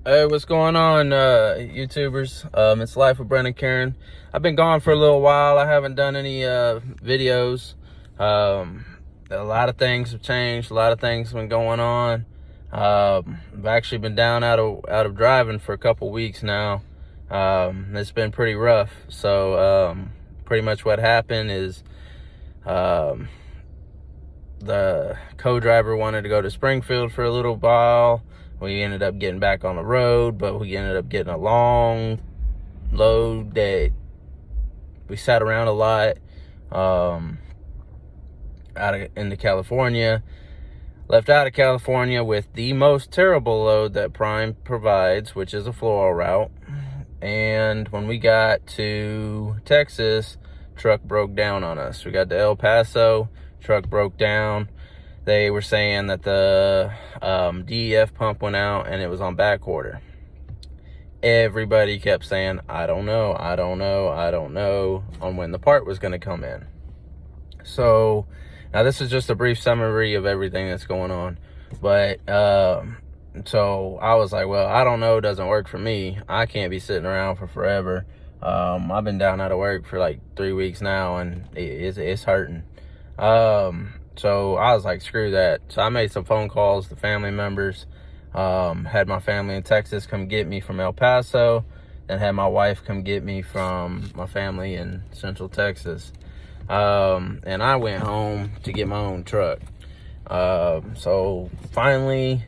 Hey, what's going on, YouTubers? It's Life with Brent and Karen. I've been gone for a little while. I haven't done any videos. A lot of things have changed. A lot of things have been going on. I've actually been down out of driving for a couple weeks now. It's been pretty rough. So pretty much what happened is the co-driver wanted to go to Springfield for a little while. We ended up getting back on the road, but we ended up getting a long load that we sat around a lot into California. Left out of California with the most terrible load that Prime provides, which is a floral route. And when we got to Texas, truck broke down on us. We got to El Paso, truck broke down. They were saying that the DEF pump went out and it was on back order. Everybody kept saying, I don't know on when the part was going to come in. So now this is just a brief summary of everything that's going on. But so I was like, well, I don't know, doesn't work for me. I can't be sitting around for forever. I've been down out of work for like 3 weeks now, and it's hurting. So I was like, screw that. So I made some phone calls to family members, had my family in Texas come get me from El Paso, and had my wife come get me from my family in Central Texas. And I went home to get my own truck. So finally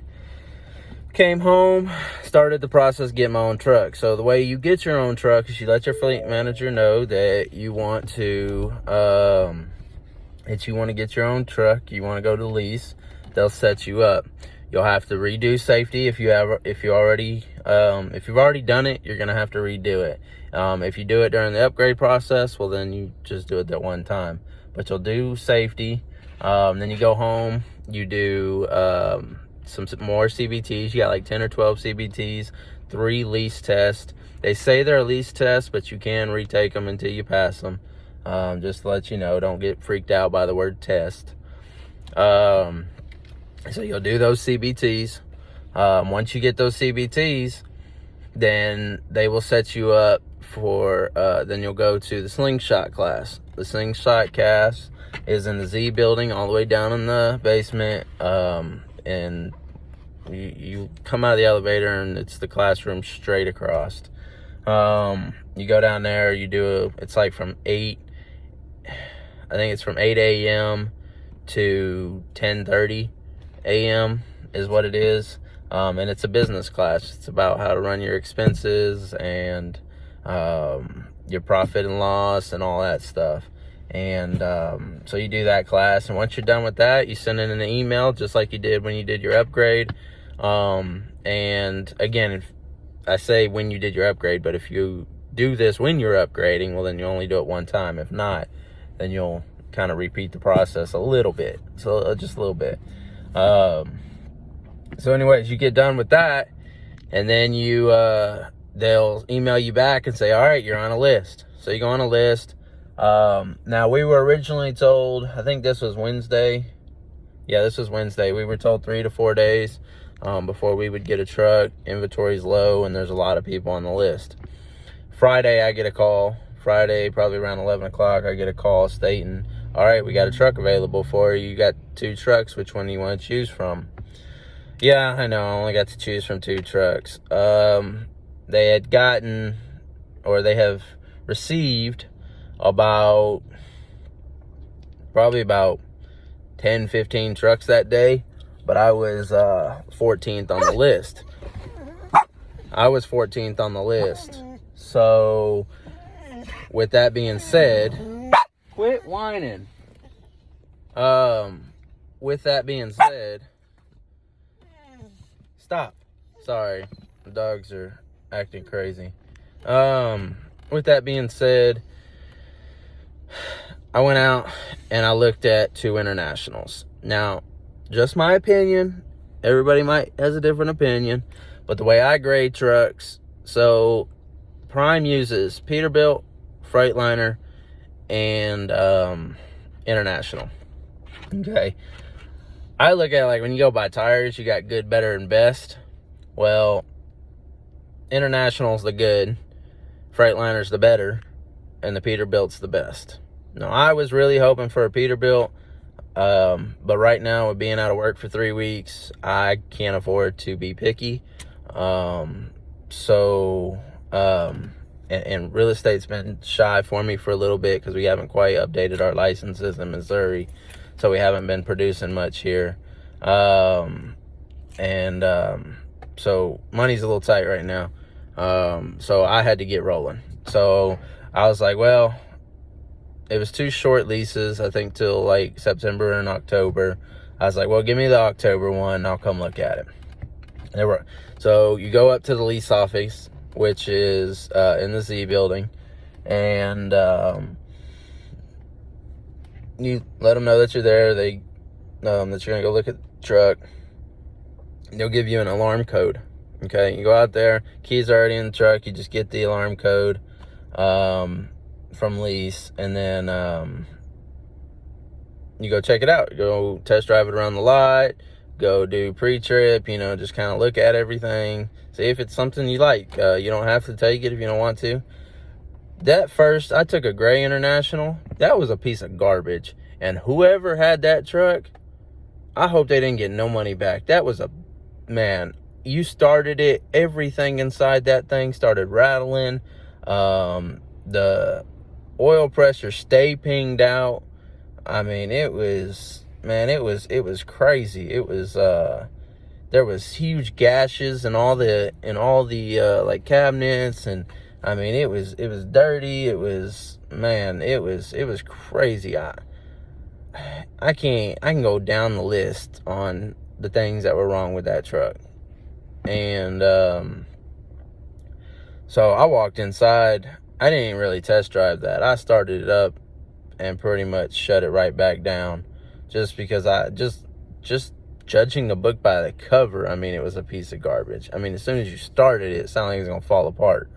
came home, started the process, get my own truck. So the way you get your own truck is you let your fleet manager know that you want to, get your own truck, you want to go to lease. They'll set you up. You'll have to redo safety if you've already done it. You're gonna have to redo it. If you do it during the upgrade process, well, then you just do it that one time. But you'll do safety. Then you go home. You do some more CBTs. You got like 10 or 12 CBTs, 3 lease tests. They say they're a lease test, but you can retake them until you pass them. Just to let you know, don't get freaked out by the word test. So you'll do those CBTs. Once you get those CBTs, then they will set you up for, then you'll go to the slingshot class. The slingshot class is in the Z building all the way down in the basement. And you come out of the elevator and it's the classroom straight across. You go down there, it's like from 8 a.m. to 10:30 a.m. is what it is. And it's a business class. It's about how to run your expenses and your profit and loss and all that stuff. And so you do that class, and once you're done with that, you send in an email just like you did when you did your upgrade. And again, if I say when you did your upgrade, but if you do this when you're upgrading, well, then you only do it one time. If not, then you'll kind of repeat the process a little bit. So just a little bit. So anyways, you get done with that, and then they'll email you back and say, all right, you're on a list. So you go on a list. Now we were originally told, I think this was Wednesday. Yeah, this was Wednesday. We were told 3 to 4 days before we would get a truck. Inventory's low, and there's a lot of people on the list. Friday, I get a call. Friday, probably around 11 o'clock, I get a call stating, all right, we got a truck available for you. You got 2 trucks. Which one do you want to choose from? Yeah, I know. I only got to choose from 2 trucks. They had gotten, or they have received probably about 10, 15 trucks that day. But I was 14th on the list. So with that being said, quit whining. With that being said, stop. Sorry, the dogs are acting crazy. With that being said, I went out and I looked at 2 internationals. Now, just my opinion. Everybody has a different opinion, but the way I grade trucks, so Prime uses Peterbilt, Freightliner, and International. Okay. I look at it like when you go buy tires, you got good, better, and best. Well, International's the good, Freightliner's the better, and the Peterbilt's the best. Now, I was really hoping for a Peterbilt, but right now, with being out of work for 3 weeks, I can't afford to be picky. And real estate's been shy for me for a little bit because we haven't quite updated our licenses in Missouri, so we haven't been producing much here. So money's a little tight right now. So I had to get rolling. So I was like, well, it was 2 short leases, I think till like September and October. I was like, well, give me the October one and I'll come look at it. So you go up to the lease office, which is in the Z building, and you let them know that you're there. That you're gonna go look at the truck. They'll give you an alarm code. Okay, you go out there, keys are already in the truck. You just get the alarm code from lease, and then you go check it out. You go test drive it around the lot. Go do pre-trip, just kind of look at everything, see if it's something you like. You don't have to take it if you don't want to. That first, I took a gray International. That was a piece of garbage. And whoever had that truck, I hope they didn't get no money back. That was man, you started it, everything inside that thing started rattling. The oil pressure stayed pinged out. I mean, it was crazy. It was there was huge gashes in all the like cabinets, and I mean it was dirty. It was crazy. I can go down the list on the things that were wrong with that truck. And so I walked inside. I didn't even really test drive that. I started it up and pretty much shut it right back down, just because I just judging the book by the cover, I mean, it was a piece of garbage. I mean, as soon as you started it, it sounded like it was gonna fall apart.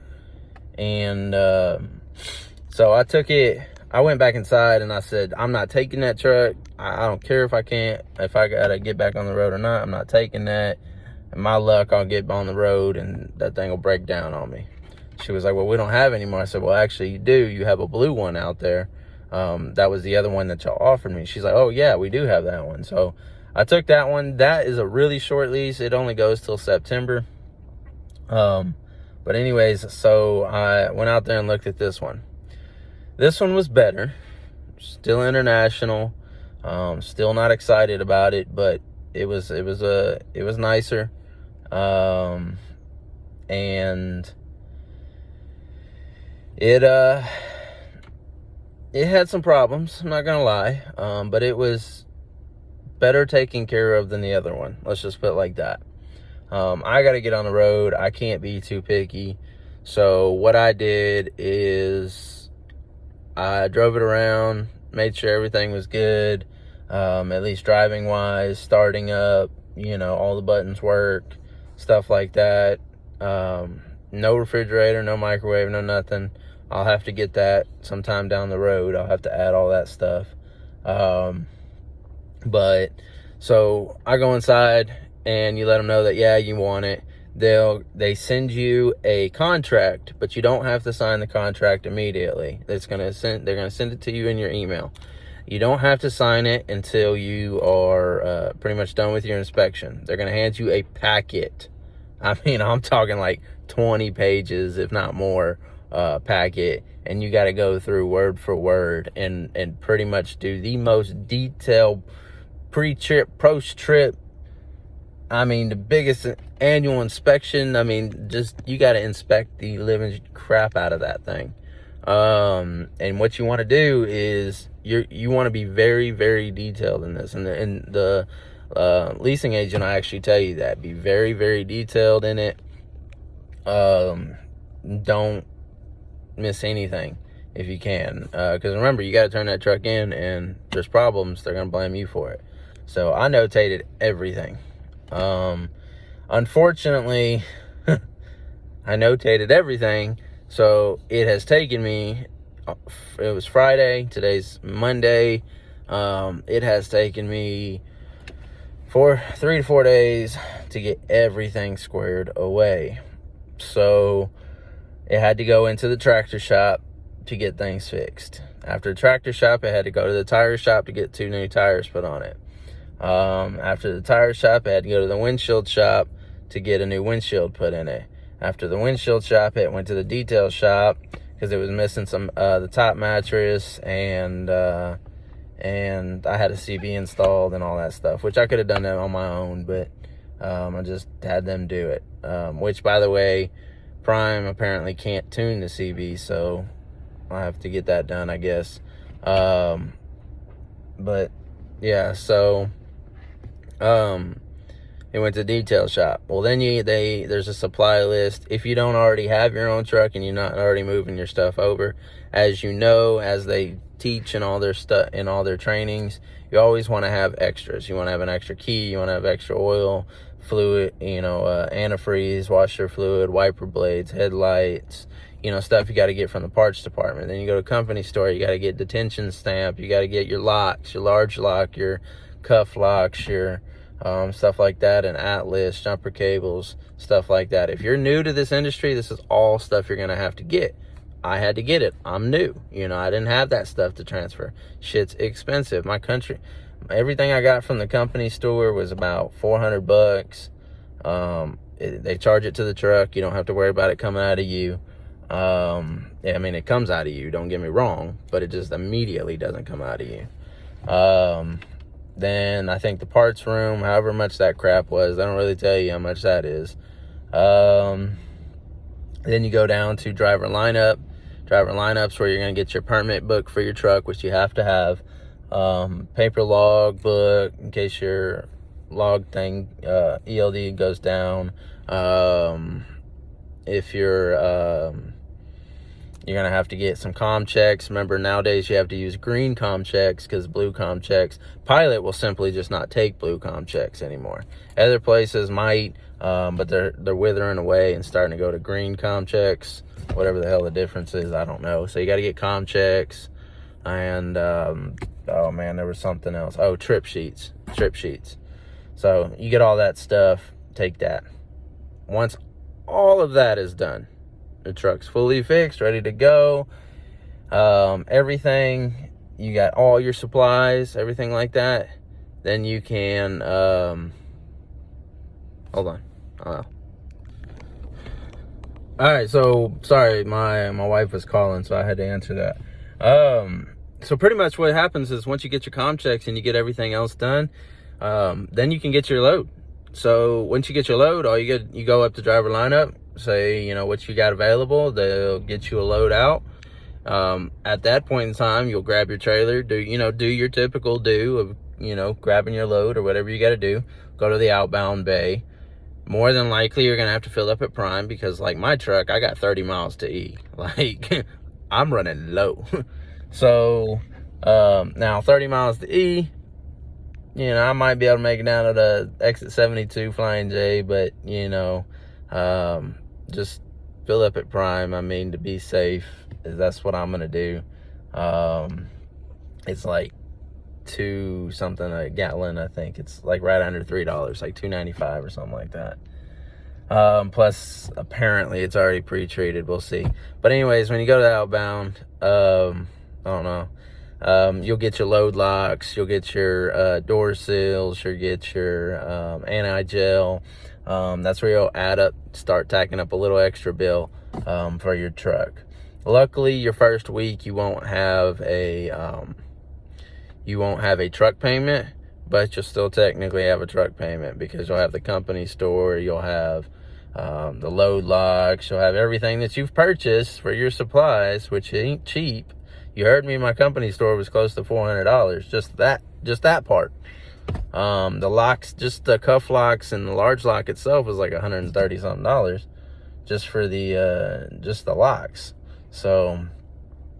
And so I took it, I went back inside and I said, I'm not taking that truck. I don't care if I gotta get back on the road or not. I'm not taking that. And my luck, I'll get on the road and that thing will break down on me. She was like, well, we don't have any more. I said, well, actually you do. You have a blue one out there. That was the other one that y'all offered me. She's like, oh yeah, we do have that one. So I took that one. That is a really short lease. It only goes till September. But anyways, so I went out there and looked at this one. This one was better. Still International. Still not excited about it, but it was nicer. And it had some problems, I'm not gonna lie, but it was better taken care of than the other one. Let's just put it like that. I got to get on the road. I can't be too picky. So what I did is I drove it around, made sure everything was good, at least driving wise, starting up, all the buttons work, stuff like that. No refrigerator, no microwave, no nothing. I'll have to get that sometime down the road. I'll have to add all that stuff. But so I go inside and you let them know that, yeah, you want it. They send you a contract, but you don't have to sign the contract immediately. They're gonna send it to you in your email. You don't have to sign it until you are pretty much done with your inspection. They're gonna hand you a packet. I mean, I'm talking like 20 pages, if not more, packet, and you got to go through word for word and pretty much do the most detailed pre-trip, post-trip. I mean, the biggest annual inspection. I mean, just you got to inspect the living crap out of that thing. And what you want to do is you want to be very, very detailed in this. And the leasing agent will actually tell you that. Be very, very detailed in it. Don't miss anything if you can. Because remember, you got to turn that truck in, and there's problems, they're going to blame you for it. So I notated everything. Unfortunately, I notated everything. So it has taken me, it was Friday, today's Monday. It has taken me 3 to 4 days to get everything squared away. So it had to go into the tractor shop to get things fixed. After the tractor shop, it had to go to the tire shop to get 2 new tires put on it. After the tire shop, it had to go to the windshield shop to get a new windshield put in it. After the windshield shop, it went to the detail shop because it was missing some the top mattress, and I had a CB installed and all that stuff, which I could have done that on my own, but I just had them do it. Which, by the way, Prime apparently can't tune the CB, so I have to get that done, I guess. But yeah, so it went to detail shop. Well, then there's a supply list. If you don't already have your own truck and you're not already moving your stuff over, as you know, as they teach in all their stuff, in all their trainings, you always want to have extras. You want to have an extra key, you want to have extra oil, fluid, antifreeze, washer fluid, wiper blades, headlights, stuff you got to get from the parts department. Then you go to company store, you got to get detention stamp, you got to get your locks, your large lock, your cuff locks, your stuff like that, and Atlas, jumper cables, stuff like that. If you're new to this industry, this is all stuff you're going to have to get. I had to get it. I'm new. I didn't have that stuff to transfer. Shit's expensive. Everything I got from the company store was about $400. They charge it to the truck. You don't have to worry about it coming out of you. It comes out of you, don't get me wrong, but it just immediately doesn't come out of you. Then I think the parts room, however much that crap was, they don't really tell you how much that is. Then you go down to driver lineup. Driver lineups where you're going to get your permit book for your truck, which you have to have. Paper log book in case your log thing, ELD goes down. If you're going to have to get some comm checks. Remember, nowadays you have to use green comm checks because blue comm checks. Pilot will simply just not take blue comm checks anymore. Other places might, but they're withering away and starting to go to green comm checks. Whatever the hell the difference is, I don't know. So you got to get comm checks. And, oh man, there was something else. Oh, trip sheets. So you get all that stuff, take that. Once all of that is done, the truck's fully fixed, ready to go. Everything, you got all your supplies, everything like that. Then you can, hold on. All right, so sorry, my wife was calling, so I had to answer that. So pretty much what happens is once you get your comm checks and you get everything else done, then you can get your load. So once you get your load, you go up to driver lineup, say, what you got available, they'll get you a load out. At that point in time, you'll grab your trailer, do your typical of, grabbing your load or whatever you got to do, go to the outbound bay. More than likely, you're going to have to fill up at Prime because, like my truck, I got 30 miles to E. Like, I'm running low. So, now 30 miles to E, I might be able to make it down to the exit 72 Flying J, but, just fill up at Prime. To be safe, that's what I'm going to do. It's like $2 something a gallon. I think it's like right under $3, like $2.95 or something like that. Plus apparently it's already pre-treated. We'll see. But anyways, when you go to outbound, I don't know. You'll get your load locks, you'll get your door seals, you'll get your anti-gel. That's where you'll start tacking up a little extra bill for your truck. Luckily, your first week you won't have a truck payment, but you'll still technically have a truck payment because you'll have the company store, you'll have the load locks, you'll have everything that you've purchased for your supplies, which ain't cheap. You heard me, my company store was close to $400, just that part. The locks, just the cuff locks and the large lock itself was like $130 something just for the locks. So,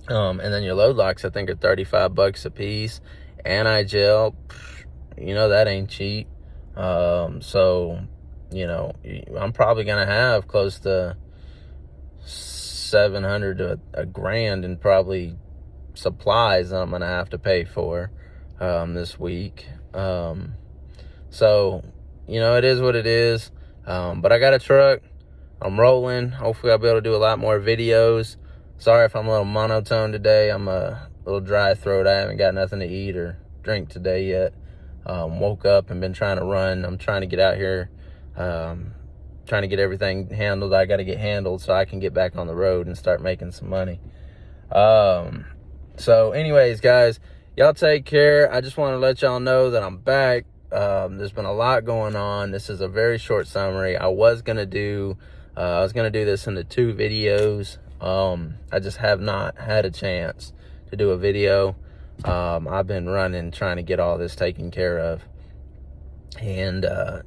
and then your load locks, I think, are $35 a piece. Anti-gel, that ain't cheap. So, I'm probably gonna have close to $700 to $1,000 in probably supplies that I'm gonna have to pay for this week. So, it is what it is. But I got a truck. I'm rolling. Hopefully I'll be able to do a lot more videos. Sorry if I'm a little monotone today. I'm a little dry throat. I haven't got nothing to eat or drink today yet. Woke up and been trying to run. I'm trying to get out here, trying to get everything handled. I got to get handled so I can get back on the road and start making some money. So anyways, guys, y'all take care. I just want to let y'all know that I'm back. There's been a lot going on. This is a very short summary. I was going to do this into 2 videos. I just have not had a chance to do a video. I've been running, trying to get all this taken care of, and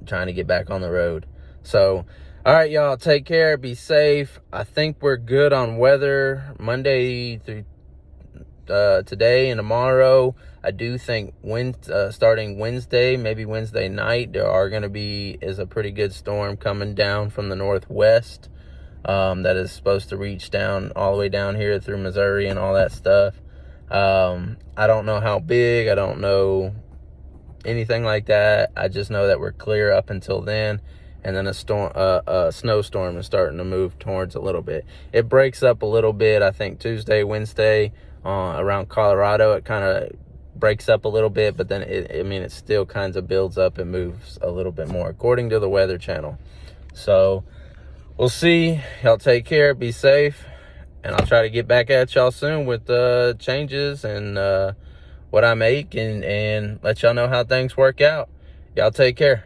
trying to get back on the road. So, all right, y'all, take care. Be safe. I think we're good on weather Monday through today and tomorrow. I do think starting Wednesday, maybe Wednesday night, is a pretty good storm coming down from the northwest that is supposed to reach down all the way down here through Missouri and all that stuff. I don't know how big. I don't know anything like that. I just know that we're clear up until then, and then a snowstorm is starting to move towards a little bit. It breaks up a little bit, I think Tuesday, Wednesday, around Colorado. It kind of breaks up a little bit, but then it still kind of builds up and moves a little bit more according to the Weather Channel. So we'll see. Y'all take care, be safe, and I'll try to get back at y'all soon with changes and what I make, and let y'all know how things work out. Y'all take care.